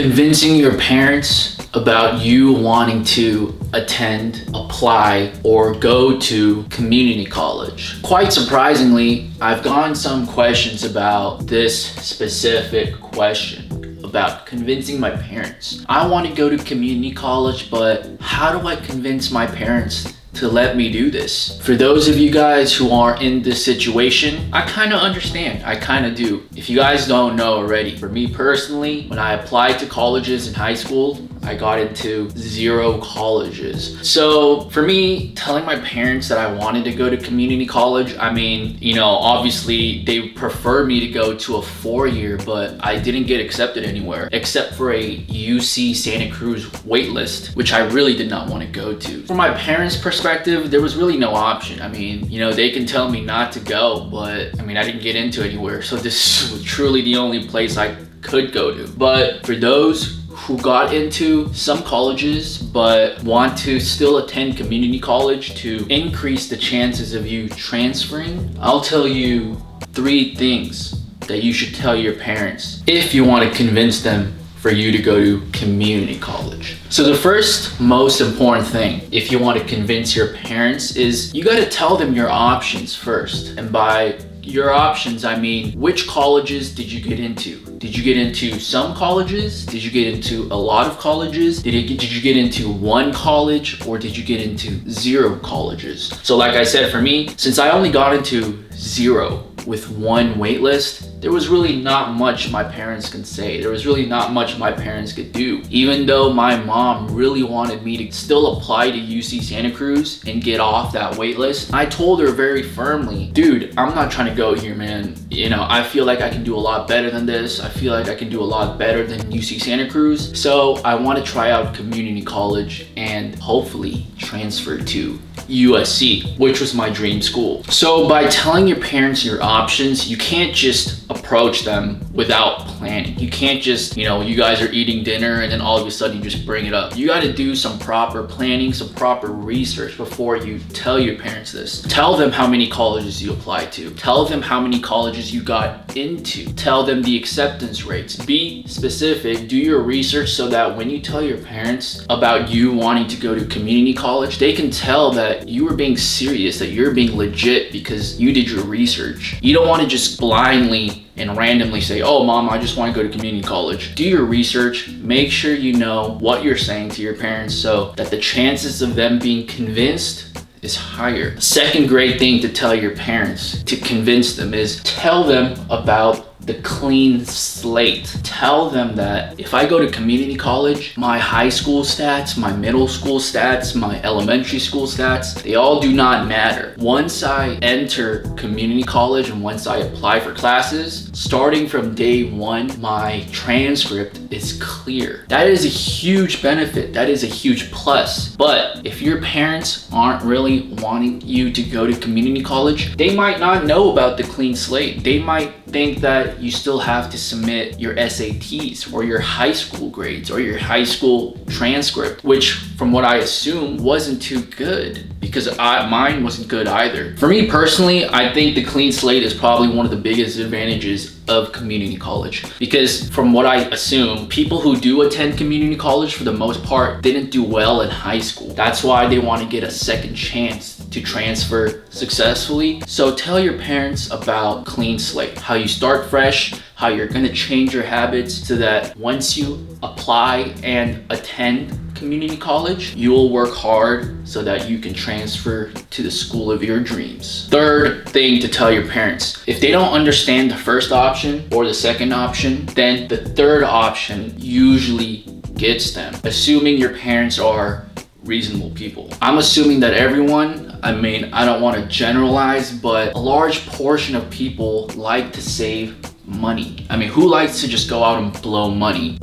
Convincing your parents about you wanting to attend, apply, or go to community college. Quite surprisingly, I've gotten some questions about this specific question about convincing my parents. I want to go to community college, but how do I convince my parents to let me do this? For those of you guys who are in this situation, I kind of understand. I kind of do. If you guys don't know already, for me personally, when I applied to colleges in high school, I got into 0 colleges. So for me, telling my parents that I wanted to go to community college, I mean, obviously they preferred me to go to a 4-year, but I didn't get accepted anywhere except for a UC Santa Cruz waitlist, which I really did not want to go to. From my parents' perspective, there was really no option. I mean, they can tell me not to go, but I didn't get into anywhere. So this was truly the only place I could go to. But for those who got into some colleges but want to still attend community college to increase the chances of you transferring, I'll tell you 3 things that you should tell your parents if you want to convince them for you to go to community college. So the first most important thing if you want to convince your parents is you got to tell them your options first. And by your options, I mean, which colleges did you get into? Did you get into some colleges? Did you get into a lot of colleges? Did you get into 1 college, or did you get into 0 colleges? So like I said, for me, since I only got into 0 with 1 waitlist, there was really not much my parents could say. There was really not much my parents could do. Even though my mom really wanted me to still apply to UC Santa Cruz and get off that waitlist, I told her very firmly, dude, I'm not trying to go here, man. I feel like I can do a lot better than this. I feel like I can do a lot better than UC Santa Cruz. So I want to try out community college and hopefully transfer to USC, which was my dream school. So by telling your parents your options, you can't just approach them without planning. You can't just, you guys are eating dinner and then all of a sudden you just bring it up. You got to do some proper planning, some proper research before you tell your parents this. Tell them how many colleges you applied to. Tell them how many colleges you got into. Tell them the acceptance rates. Be specific, do your research so that when you tell your parents about you wanting to go to community college, they can tell that you were being serious, that you're being legit because you did your research. You don't want to just blindly and randomly say, oh mom, I just want to go to community college. Do your research, make sure you know what you're saying to your parents so that the chances of them being convinced is higher. The second great thing to tell your parents to convince them is tell them about the clean slate. Tell them that if I go to community college, my high school stats, my middle school stats, my elementary school stats, they all do not matter. Once I enter community college and once I apply for classes, starting from day 1, my transcript is clear. That is a huge benefit. That is a huge plus. But if your parents aren't really wanting you to go to community college, they might not know about the clean slate. They might think that you still have to submit your SATs or your high school grades or your high school transcript, which from what I assume wasn't too good because mine wasn't good either. For me personally, I think the clean slate is probably one of the biggest advantages of community college because from what I assume, people who do attend community college for the most part didn't do well in high school. That's why they want to get a second chance to transfer successfully. So tell your parents about clean slate, how you start fresh, how you're going to change your habits so that once you apply and attend community college, you will work hard so that you can transfer to the school of your dreams. Third thing to tell your parents, if they don't understand the first option or the second option, then the third option usually gets them, assuming your parents are reasonable people. I'm assuming that everyone, I don't want to generalize, but a large portion of people like to save money. Who likes to just go out and blow money?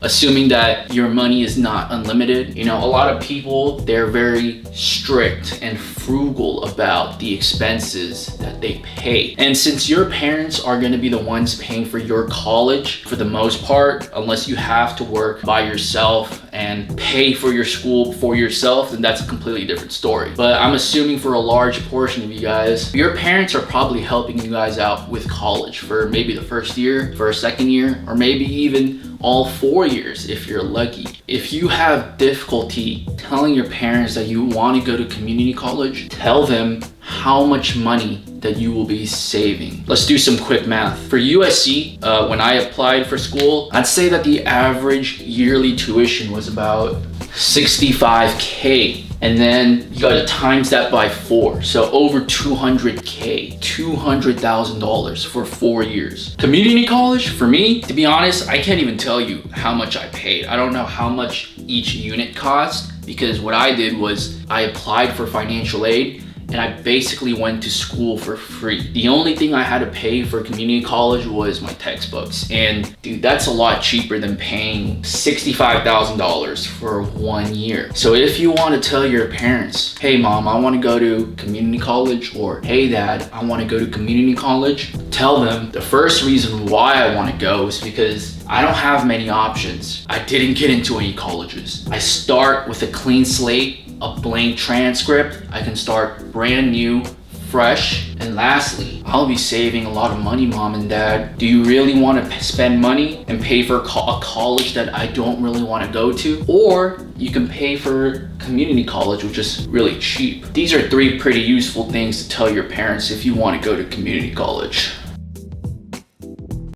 Assuming that your money is not unlimited. A lot of people, they're very strict and frugal about the expenses that they pay. And since your parents are going to be the ones paying for your college for the most part, unless you have to work by yourself and pay for your school for yourself, then that's a completely different story. But I'm assuming for a large portion of you guys, your parents are probably helping you guys out with college for maybe the first year, for a second year, or maybe even all 4 years if you're lucky. If you have difficulty telling your parents that you want to go to community college, tell them how much money that you will be saving. Let's do some quick math. For USC, when I applied for school, I'd say that the average yearly tuition was about $65K. And then you gotta times that by 4. So over $200K, $200,000 for 4 years. Community college, for me, to be honest, I can't even tell you how much I paid. I don't know how much each unit cost, because what I did was I applied for financial aid and I basically went to school for free. The only thing I had to pay for community college was my textbooks. And dude, that's a lot cheaper than paying $65,000 for 1 year. So if you want to tell your parents, hey mom, I want to go to community college, or hey dad, I want to go to community college, tell them the first reason why I want to go is because I don't have many options. I didn't get into any colleges. I start with a clean slate, a blank transcript. I can start brand new, fresh. And lastly, I'll be saving a lot of money, mom and dad. Do you really want to spend money and pay for a college that I don't really want to go to? Or you can pay for community college, which is really cheap. These are 3 pretty useful things to tell your parents if you want to go to community college.